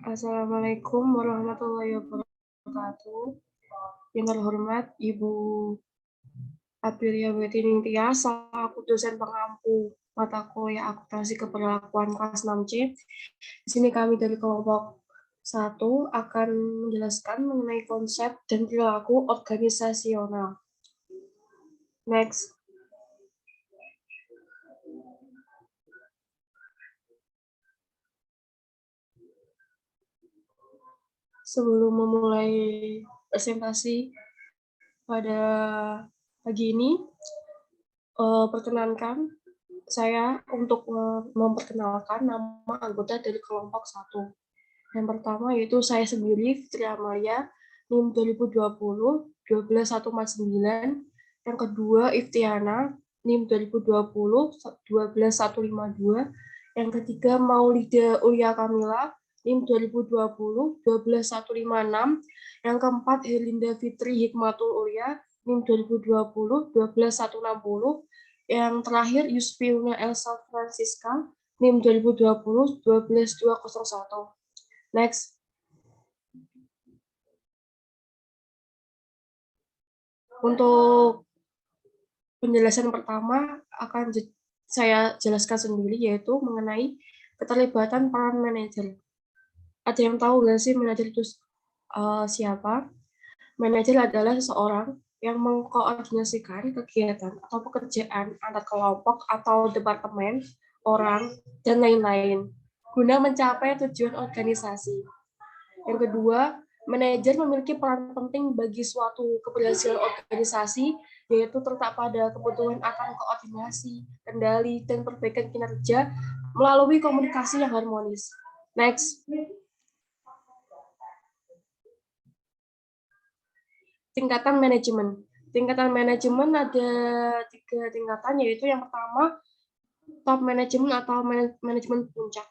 Assalamualaikum warahmatullahi wabarakatuh. Yang terhormat Ibu Aprilia Weti Ningtyas, selaku dosen pengampu mata kuliah akuntansi keberlakuan kelas 6C. Di sini kami dari kelompok 1 akan menjelaskan mengenai konsep dan perilaku organisasional. Next. Sebelum memulai presentasi pada pagi ini, perkenankan saya untuk memperkenalkan nama anggota dari kelompok 1. Yang pertama yaitu saya sendiri, Fitri Amalia, NIM 2020 12149. Yang kedua, Iftiana, NIM 2020 12152. Yang ketiga, Maulida Ulia Kamila, NIM 2020 12156. Yang keempat, Helinda Fitri Hikmatul Ulia, NIM 2020 12160. Yang terakhir, Yusfiuna Elsa Francisca, NIM 2020 12201. Next. Untuk penjelasan pertama akan saya jelaskan sendiri, yaitu mengenai keterlibatan peran manajer. Ada yang tahu nggak sih manajer itu siapa? Manajer adalah seseorang yang mengkoordinasikan kegiatan atau pekerjaan antar kelompok atau departemen, orang, dan lain-lain guna mencapai tujuan organisasi. Yang kedua, manajer memiliki peran penting bagi suatu keberhasilan organisasi, yaitu terletak pada kebutuhan akan koordinasi, kendali, dan perbaikan kinerja melalui komunikasi yang harmonis. Next. Tingkatan manajemen. Tingkatan manajemen ada 3 tingkatan, yaitu yang pertama, top manajemen atau manajemen puncak.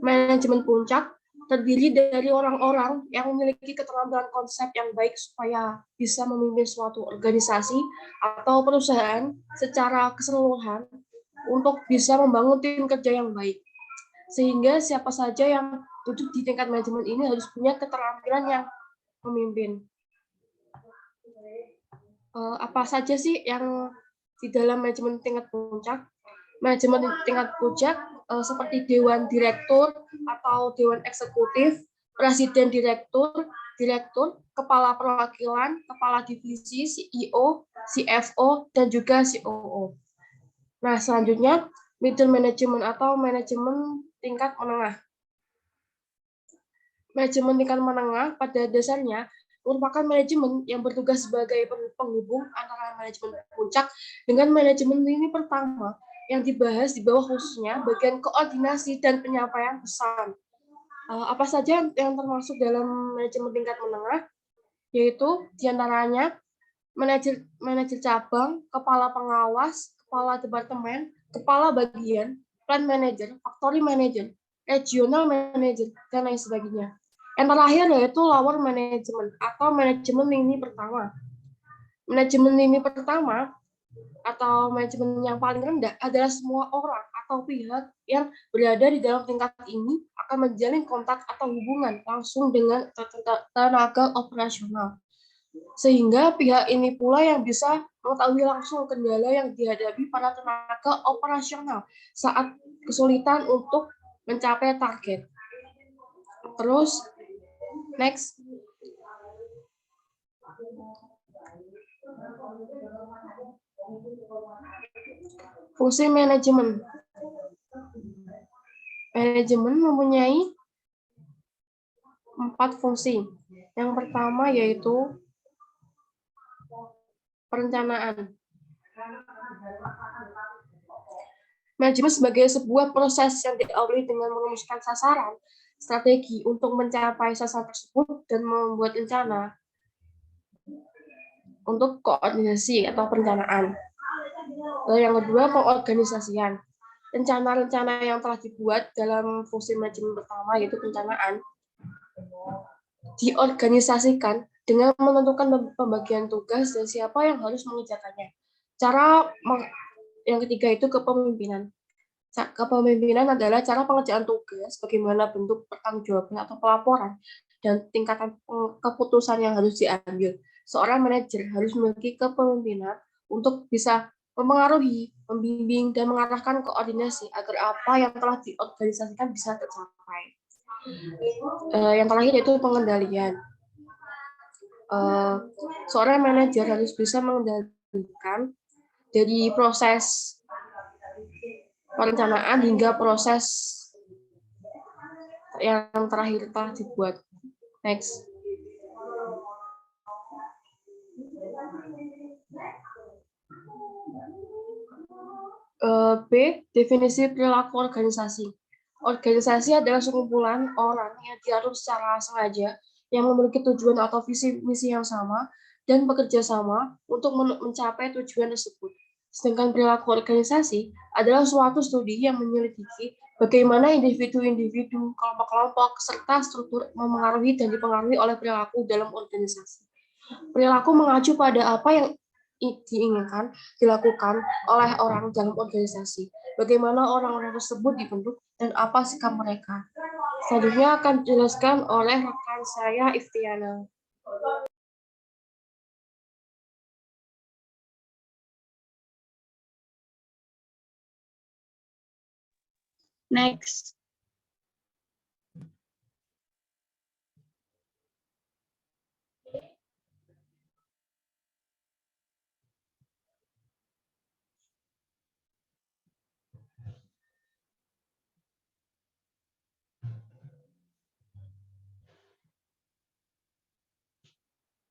Manajemen puncak terdiri dari orang-orang yang memiliki keterampilan konsep yang baik supaya bisa memimpin suatu organisasi atau perusahaan secara keseluruhan untuk bisa membangun tim kerja yang baik. Sehingga siapa saja yang duduk di tingkat manajemen ini harus punya keterampilan yang memimpin. Apa saja sih yang di dalam manajemen tingkat puncak? Manajemen tingkat puncak seperti dewan direktur atau dewan eksekutif, presiden direktur, kepala perwakilan, kepala divisi, CEO, CFO, dan juga COO. Nah, selanjutnya middle management atau manajemen tingkat menengah. Manajemen tingkat menengah pada dasarnya merupakan manajemen yang bertugas sebagai penghubung antara manajemen puncak dengan manajemen lini pertama yang dibahas di bawah khususnya bagian koordinasi dan penyampaian pesan. Apa saja yang termasuk dalam manajemen tingkat menengah? Yaitu diantaranya manajer cabang, kepala pengawas, kepala departemen, kepala bagian, plan manager, factory manager, regional manager, dan lain sebagainya. Yang terakhir yaitu lower management atau manajemen lini pertama. Manajemen lini pertama atau manajemen yang paling rendah adalah semua orang atau pihak yang berada di dalam tingkat ini akan menjalin kontak atau hubungan langsung dengan tenaga operasional. Sehingga pihak ini pula yang bisa mengetahui langsung kendala yang dihadapi para tenaga operasional saat kesulitan untuk mencapai target. Terus, next. Fungsi manajemen. Manajemen mempunyai 4 fungsi. Yang pertama yaitu perencanaan. Manajemen sebagai sebuah proses yang diawali dengan merumuskan sasaran, strategi untuk mencapai sasaran tersebut, dan membuat rencana untuk koordinasi atau perencanaan. Lalu yang kedua, pengorganisasian. Rencana-rencana yang telah dibuat dalam fungsi manajemen pertama, yaitu perencanaan, diorganisasikan dengan menentukan pembagian tugas dan siapa yang harus mengerjakannya. Cara yang ketiga itu kepemimpinan. Kepemimpinan adalah cara pengerjaan tugas, bagaimana bentuk pertanggungjawaban atau pelaporan, dan tingkatan keputusan yang harus diambil. Seorang manajer harus memiliki kepemimpinan untuk bisa mempengaruhi, membimbing, dan mengarahkan koordinasi agar apa yang telah diorganisasikan bisa tercapai. Yang terakhir yaitu pengendalian. Seorang manajer harus bisa mengendalikan dari proses perencanaan hingga proses yang terakhir telah dibuat. Next. B. Definisi perilaku organisasi. Organisasi adalah sekumpulan orang yang diatur secara sengaja yang memiliki tujuan atau visi misi yang sama dan bekerja sama untuk mencapai tujuan tersebut. Sedangkan perilaku organisasi adalah suatu studi yang menyelidiki bagaimana individu-individu, kelompok-kelompok, serta struktur memengaruhi dan dipengaruhi oleh perilaku dalam organisasi. Perilaku mengacu pada apa yang diinginkan dilakukan oleh orang dalam organisasi. Bagaimana orang-orang tersebut dibentuk dan apa sikap mereka. Selanjutnya akan dijelaskan oleh rekan saya, Iftiana. Next.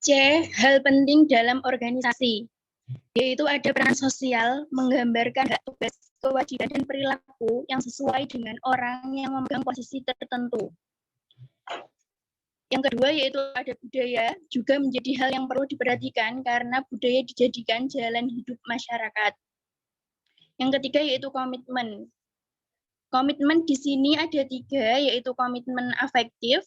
C. Hal penting dalam organisasi, yaitu ada peran sosial, menggambarkan hak, tugas, kewajiban, dan perilaku yang sesuai dengan orang yang memegang posisi tertentu. Yang kedua yaitu ada budaya, juga menjadi hal yang perlu diperhatikan karena budaya dijadikan jalan hidup masyarakat. Yang ketiga yaitu komitmen. Komitmen di sini ada 3, yaitu komitmen afektif,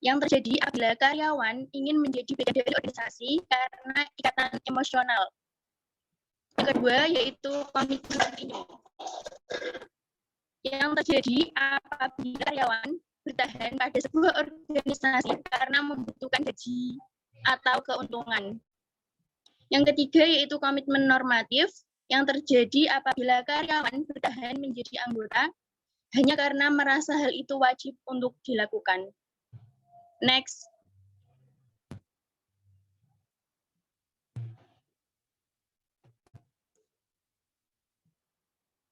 yang terjadi apabila karyawan ingin menjadi bagian dari organisasi karena ikatan emosional. Yang kedua yaitu komitmen yang terjadi apabila karyawan bertahan pada sebuah organisasi karena membutuhkan gaji atau keuntungan. Yang ketiga yaitu komitmen normatif yang terjadi apabila karyawan bertahan menjadi anggota hanya karena merasa hal itu wajib untuk dilakukan. Next.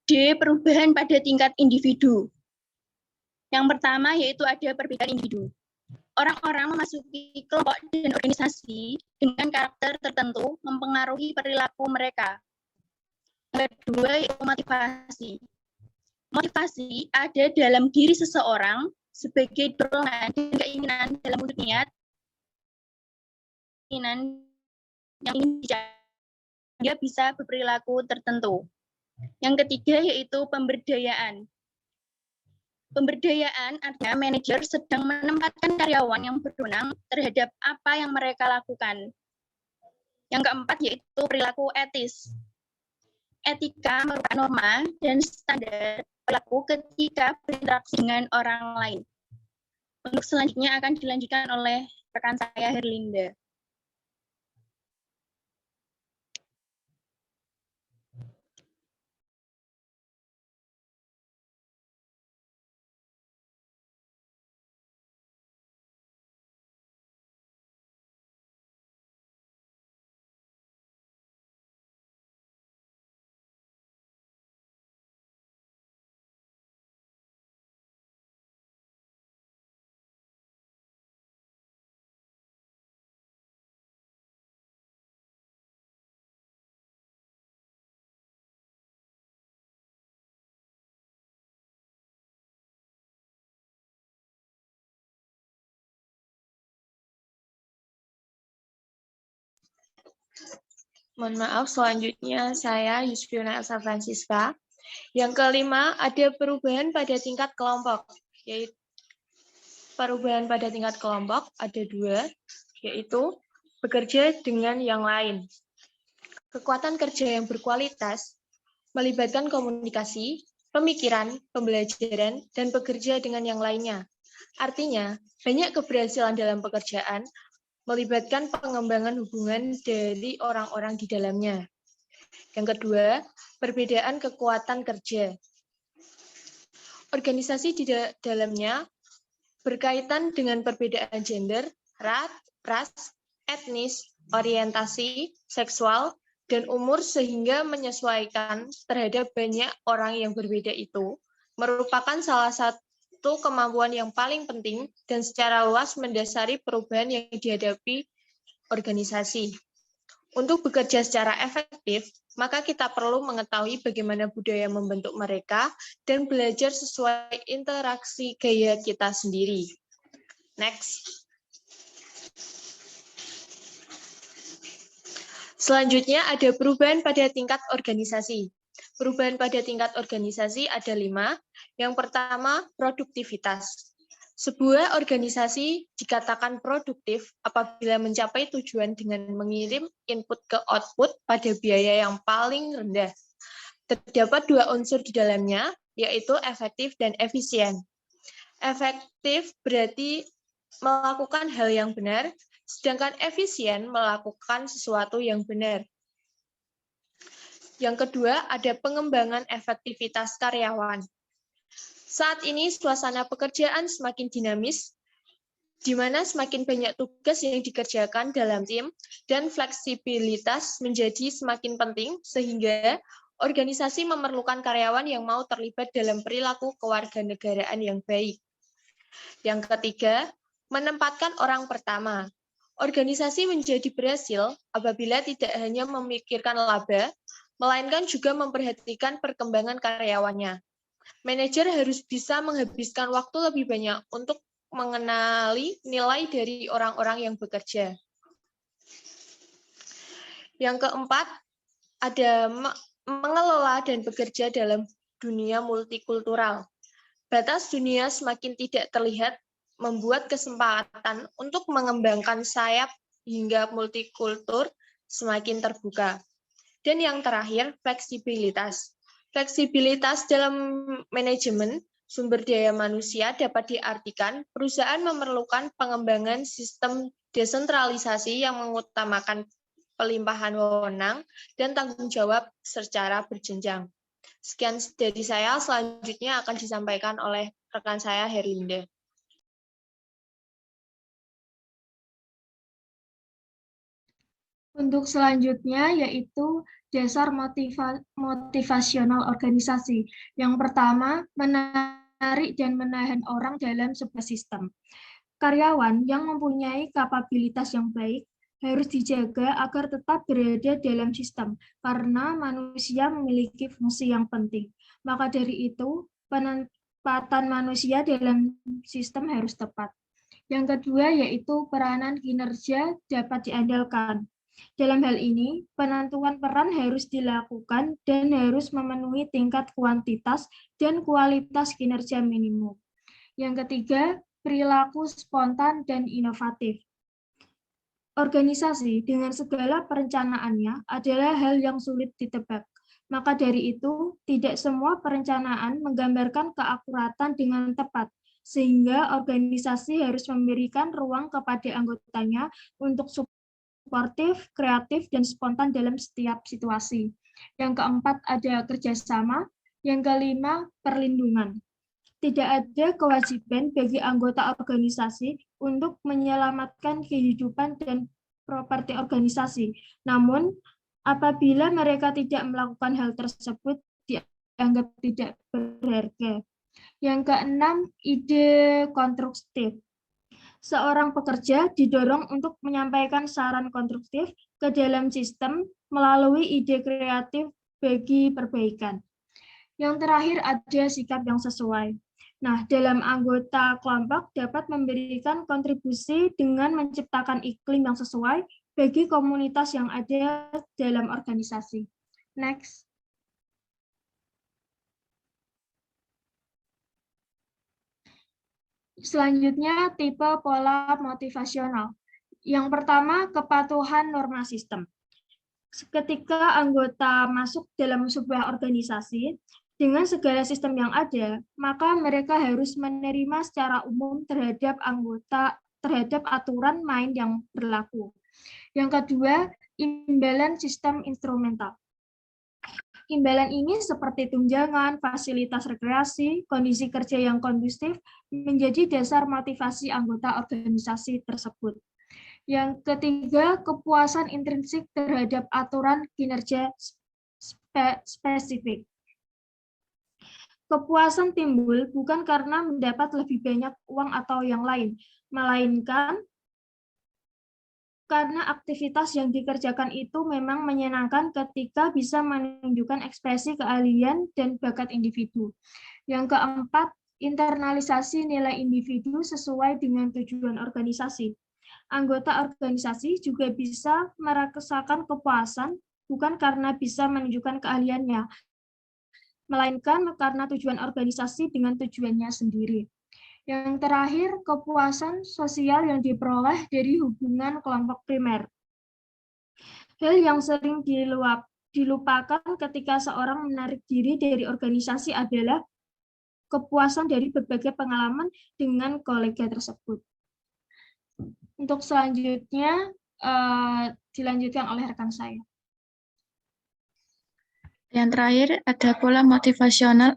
D. Perubahan pada tingkat individu. Yang pertama yaitu ada perbedaan individu. Orang-orang memasuki kelompok dan organisasi dengan karakter tertentu mempengaruhi perilaku mereka. Yang kedua yaitu motivasi. Motivasi ada dalam diri seseorang sebagai dorongan dan keinginan dalam wujud niat yang ingin dicapai dia bisa berperilaku tertentu. Yang ketiga yaitu pemberdayaan. Pemberdayaan artinya manajer sedang menempatkan karyawan yang berwenang terhadap apa yang mereka lakukan. Yang keempat yaitu perilaku etis. Etika merupakan norma dan standar perilaku ketika berinteraksi dengan orang lain. Untuk selanjutnya akan dilanjutkan oleh rekan saya Herlinda. Mohon maaf, selanjutnya saya Yusfiona Elsa Francisca. Yang kelima, ada perubahan pada tingkat kelompok. Yaitu perubahan pada tingkat kelompok ada 2, yaitu bekerja dengan yang lain. Kekuatan kerja yang berkualitas melibatkan komunikasi, pemikiran, pembelajaran, dan bekerja dengan yang lainnya. Artinya, banyak keberhasilan dalam pekerjaan melibatkan pengembangan hubungan dari orang-orang di dalamnya. Yang kedua, perbedaan kekuatan kerja. Organisasi di dalamnya berkaitan dengan perbedaan gender, ras, etnis, orientasi, seksual, dan umur sehingga menyesuaikan terhadap banyak orang yang berbeda itu merupakan salah satu kemampuan yang paling penting dan secara luas mendasari perubahan yang dihadapi organisasi. Untuk bekerja secara efektif, maka kita perlu mengetahui bagaimana budaya membentuk mereka dan belajar sesuai interaksi gaya kita sendiri. Next. Selanjutnya ada perubahan pada tingkat organisasi. Perubahan pada tingkat organisasi ada 5. Yang pertama, produktivitas. Sebuah organisasi dikatakan produktif apabila mencapai tujuan dengan mengirim input ke output pada biaya yang paling rendah. Terdapat 2 unsur di dalamnya, yaitu efektif dan efisien. Efektif berarti melakukan hal yang benar, sedangkan efisien melakukan sesuatu yang benar. Yang kedua, ada pengembangan efektivitas karyawan. Saat ini suasana pekerjaan semakin dinamis, di mana semakin banyak tugas yang dikerjakan dalam tim, dan fleksibilitas menjadi semakin penting, sehingga organisasi memerlukan karyawan yang mau terlibat dalam perilaku kewarganegaraan yang baik. Yang ketiga, menempatkan orang pertama. Organisasi menjadi berhasil apabila tidak hanya memikirkan laba, melainkan juga memperhatikan perkembangan karyawannya. Manajer harus bisa menghabiskan waktu lebih banyak untuk mengenali nilai dari orang-orang yang bekerja. Yang keempat, ada mengelola dan bekerja dalam dunia multikultural. Batas dunia semakin tidak terlihat, membuat kesempatan untuk mengembangkan sayap hingga multikultur semakin terbuka. Dan yang terakhir, fleksibilitas. Fleksibilitas dalam manajemen sumber daya manusia dapat diartikan perusahaan memerlukan pengembangan sistem desentralisasi yang mengutamakan pelimpahan wewenang dan tanggung jawab secara berjenjang. Sekian dari saya, selanjutnya akan disampaikan oleh rekan saya, Herlinda. Untuk selanjutnya yaitu dasar motivasional organisasi. Yang pertama, menarik dan menahan orang dalam sebuah sistem. Karyawan yang mempunyai kapabilitas yang baik harus dijaga agar tetap berada dalam sistem, karena manusia memiliki fungsi yang penting. Maka dari itu, penempatan manusia dalam sistem harus tepat. Yang kedua yaitu peranan kinerja dapat diandalkan. Dalam hal ini, penentuan peran harus dilakukan dan harus memenuhi tingkat kuantitas dan kualitas kinerja minimum. Yang ketiga, perilaku spontan dan inovatif. Organisasi dengan segala perencanaannya adalah hal yang sulit ditebak. Maka dari itu, tidak semua perencanaan menggambarkan keakuratan dengan tepat, sehingga organisasi harus memberikan ruang kepada anggotanya untuk suportif, kreatif, dan spontan dalam setiap situasi. Yang keempat, ada kerjasama. Yang kelima, perlindungan. Tidak ada kewajiban bagi anggota organisasi untuk menyelamatkan kehidupan dan properti organisasi. Namun, apabila mereka tidak melakukan hal tersebut, dianggap tidak berharga. Yang keenam, ide konstruktif. Seorang pekerja didorong untuk menyampaikan saran konstruktif ke dalam sistem melalui ide kreatif bagi perbaikan. Yang terakhir, ada sikap yang sesuai. Nah, dalam anggota kelompok dapat memberikan kontribusi dengan menciptakan iklim yang sesuai bagi komunitas yang ada dalam organisasi. Next. Selanjutnya, tipe pola motivasional. Yang pertama, kepatuhan norma sistem. Ketika anggota masuk dalam sebuah organisasi, Dengan segala sistem yang ada, maka mereka harus menerima secara umum terhadap aturan main yang berlaku. Yang kedua, imbalan sistem instrumental. Imbalan ini seperti tunjangan, fasilitas rekreasi, kondisi kerja yang kondusif menjadi dasar motivasi anggota organisasi tersebut. Yang ketiga, kepuasan intrinsik terhadap aturan kinerja spesifik. Kepuasan timbul bukan karena mendapat lebih banyak uang atau yang lain, melainkan karena aktivitas yang dikerjakan itu memang menyenangkan ketika bisa menunjukkan ekspresi keahlian dan bakat individu. Yang keempat, internalisasi nilai individu sesuai dengan tujuan organisasi. Anggota organisasi juga bisa merasakan kepuasan bukan karena bisa menunjukkan keahliannya, melainkan karena tujuan organisasi dengan tujuannya sendiri. Yang terakhir, kepuasan sosial yang diperoleh dari hubungan kelompok primer. Hal yang sering dilupakan ketika seorang menarik diri dari organisasi adalah kepuasan dari berbagai pengalaman dengan kolega tersebut. Untuk selanjutnya, dilanjutkan oleh rekan saya. Yang terakhir ada pola motivasional,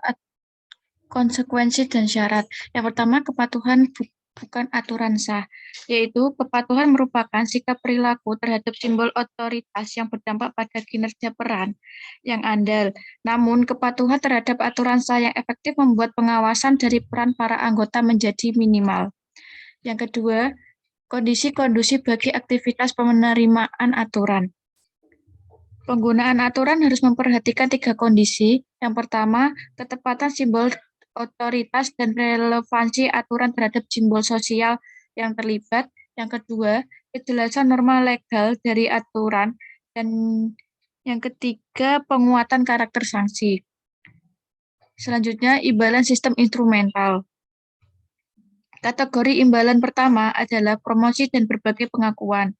konsekuensi dan syarat. Yang pertama, kepatuhan bukan aturan sah, yaitu kepatuhan merupakan sikap perilaku terhadap simbol otoritas yang berdampak pada kinerja peran yang andal. Namun, kepatuhan terhadap aturan sah yang efektif membuat pengawasan dari peran para anggota menjadi minimal. Yang kedua, kondisi kondusif bagi aktivitas penerimaan aturan. Penggunaan aturan harus memperhatikan 3 kondisi. Yang pertama, ketepatan simbol otoritas dan relevansi aturan terhadap simbol sosial yang terlibat. Yang kedua, kejelasan norma legal dari aturan. Dan yang ketiga, penguatan karakter sanksi. Selanjutnya, imbalan sistem instrumental. Kategori imbalan pertama adalah promosi dan berbagai pengakuan.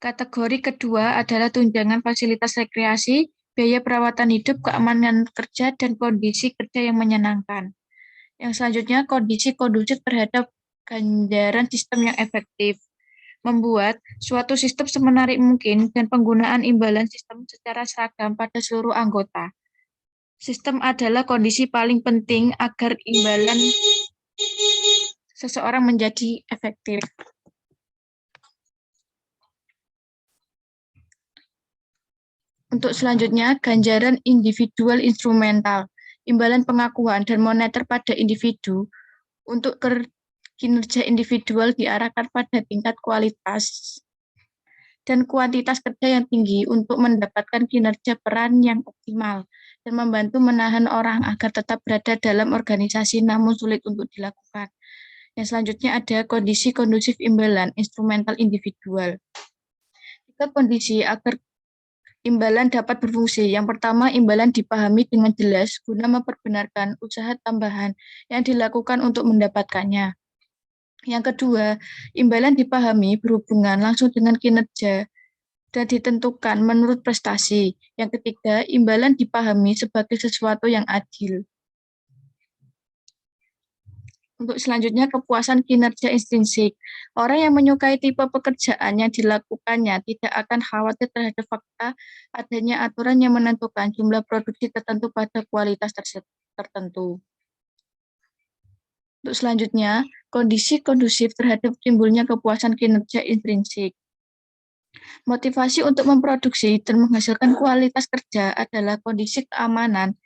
Kategori kedua adalah tunjangan fasilitas rekreasi, biaya perawatan hidup, keamanan kerja, dan kondisi kerja yang menyenangkan. Yang selanjutnya, kondisi kondusif terhadap ganjaran sistem yang efektif. Membuat suatu sistem semenarik mungkin dan penggunaan imbalan sistem secara seragam pada seluruh anggota. Sistem adalah kondisi paling penting agar imbalan seseorang menjadi efektif. Untuk selanjutnya, ganjaran individual instrumental, imbalan pengakuan dan moneter pada individu. Untuk kinerja individual diarahkan pada tingkat kualitas dan kuantitas kerja yang tinggi untuk mendapatkan kinerja peran yang optimal dan membantu menahan orang agar tetap berada dalam organisasi namun sulit untuk dilakukan. Yang selanjutnya ada kondisi kondusif imbalan instrumental individual. 3 kondisi agar imbalan dapat berfungsi. Yang pertama, imbalan dipahami dengan jelas guna memperbenarkan usaha tambahan yang dilakukan untuk mendapatkannya. Yang kedua, imbalan dipahami berhubungan langsung dengan kinerja dan ditentukan menurut prestasi. Yang ketiga, imbalan dipahami sebagai sesuatu yang adil. Untuk selanjutnya, kepuasan kinerja intrinsik. Orang yang menyukai tipe pekerjaan yang dilakukannya tidak akan khawatir terhadap fakta adanya aturan yang menentukan jumlah produksi tertentu pada kualitas tertentu. Untuk selanjutnya, kondisi kondusif terhadap timbulnya kepuasan kinerja intrinsik. Motivasi untuk memproduksi dan menghasilkan kualitas kerja adalah kondisi keamanan,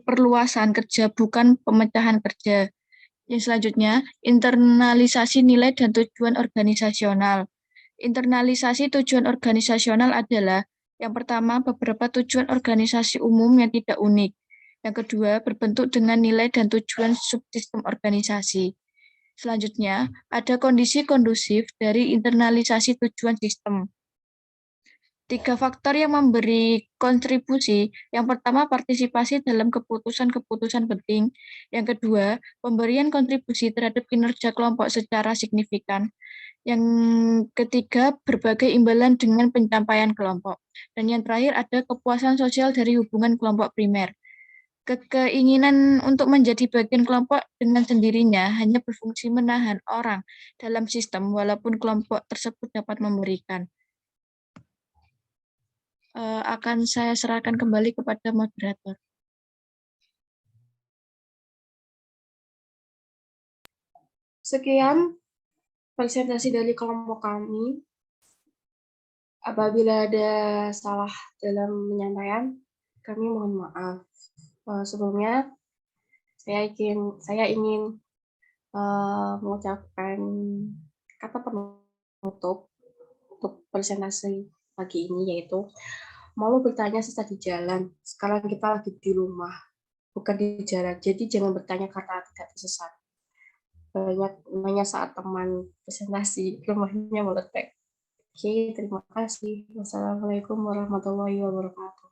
perluasan kerja, bukan pemecahan kerja. Yang selanjutnya, internalisasi nilai dan tujuan organisasional. Internalisasi tujuan organisasional adalah yang pertama, beberapa tujuan organisasi umum yang tidak unik. Yang kedua, berbentuk dengan nilai dan tujuan subsistem organisasi. Selanjutnya, ada kondisi kondusif dari internalisasi tujuan sistem. 3 faktor yang memberi kontribusi. Yang pertama, partisipasi dalam keputusan-keputusan penting. Yang kedua, pemberian kontribusi terhadap kinerja kelompok secara signifikan. Yang ketiga, berbagai imbalan dengan pencapaian kelompok. Dan yang terakhir ada kepuasan sosial dari hubungan kelompok primer. Keinginan untuk menjadi bagian kelompok dengan sendirinya hanya berfungsi menahan orang dalam sistem, walaupun kelompok tersebut dapat memberikan. Akan saya serahkan kembali kepada moderator. Sekian presentasi dari kelompok kami. Apabila ada salah dalam penyampaian, kami mohon maaf. Sebelumnya, saya ingin mengucapkan kata penutup untuk presentasi pagi ini, yaitu mau bertanya sesat di jalan. Sekarang kita lagi di rumah, bukan di jalan. Jadi jangan bertanya karena tidak tersesat. Banyak nanya saat teman presentasi, rumahnya meletek. Oke, terima kasih. Wassalamualaikum warahmatullahi wabarakatuh.